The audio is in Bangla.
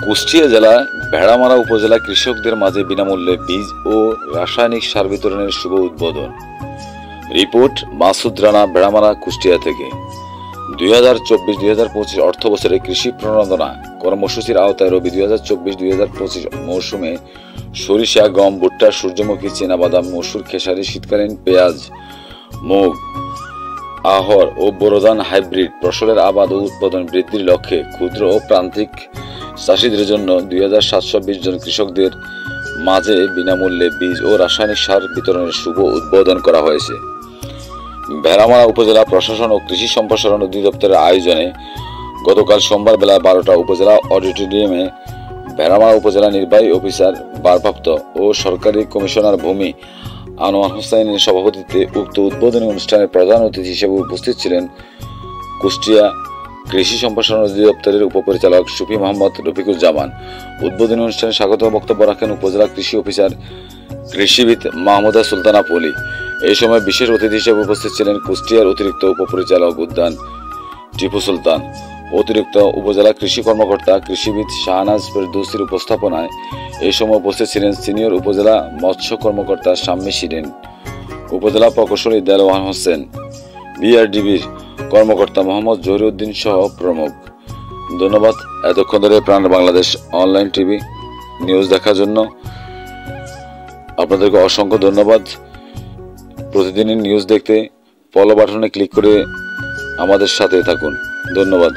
কুষ্টিয়া জেলায় ভেড়ামারা উপজেলা কৃষকদের মাঝে বিনামূল্যে বীজ ও রাসায়নিক সার বিতরণের শুভ উদ্বোধন। রিপোর্ট মাসুদ রানা, ভেড়ামারা, কুষ্টিয়া থেকে। 2024-2025 অর্থ বছরে কৃষি প্রণোদনা কর্মসূচির আওতায় রবি 2024-2025 মৌসুমে সরিষা, গম, ভুট্টা, সূর্যমুখী, চীনাবাদাম, মসুর, খেসারি, শীতকালীন পেঁয়াজ, মুগ, আহর ও বোরো ধান হাইব্রিড ফসলের আবাদ ও উৎপাদন বৃদ্ধির লক্ষ্যে ক্ষুদ্র ও প্রান্তিক চাষীদের জন্য 2720 জন কৃষকদের মাঝে বিনামূল্যে বীজ ও রাসায়নিক সার বিতরণের শুভ উদ্বোধন করা হয়েছে। ভেড়ামারা উপজেলা প্রশাসন ও কৃষি সম্প্রসারণ অধিদপ্তরের আয়োজনে গতকাল সোমবার বেলা 12টা উপজেলা অডিটোরিয়ামে ভেড়ামারা উপজেলা নির্বাহী অফিসার ভারপ্রাপ্ত ও সরকারি কমিশনার ভূমি আনোয়ার হোসেনের সভাপতিত্বে উক্ত উদ্বোধনী অনুষ্ঠানের প্রধান অতিথি হিসেবে উপস্থিত ছিলেন কুষ্টিয়া কৃষি সম্প্রসারণ অধিদপ্তরের উপপরিচালক সুফি মোহাম্মদ রফিকুজ্জামান। উদ্বোধনী অনুষ্ঠানে স্বাগত বক্তব্য রাখেন উপজেলা কৃষি অফিসার কৃষিবিদ মাহমুদা সুলতানা পলি। এই সময় বিশেষ অতিথি হিসেবে উপস্থিত ছিলেন কুষ্টিয়ার অতিরিক্ত উপপরিচালক উদ্যান টিপু সুলতান। অতিরিক্ত উপজেলা কৃষি কর্মকর্তা কৃষিবিদ শাহনাজ ফেরদৌসির উপস্থাপনায় এই সময় উপস্থিত ছিলেন সিনিয়র উপজেলা মৎস্য কর্মকর্তা শাম্মী শিরিন, উপজেলা প্রকৌশলী দেলোয়ার হোসেন, বিআরডিবির কর্মকর্তা মোহাম্মদ জহিরুদ্দিন সহ প্রমুখ। ধন্যবাদ এতক্ষণ ধরে প্রাণ বাংলাদেশ অনলাইন টিভি নিউজ দেখার জন্য। আপনাদেরকে অসংখ্য ধন্যবাদ। প্রতিদিনের নিউজ দেখতে ফলো বাটনে ক্লিক করে আমাদের সাথে থাকুন। ধন্যবাদ।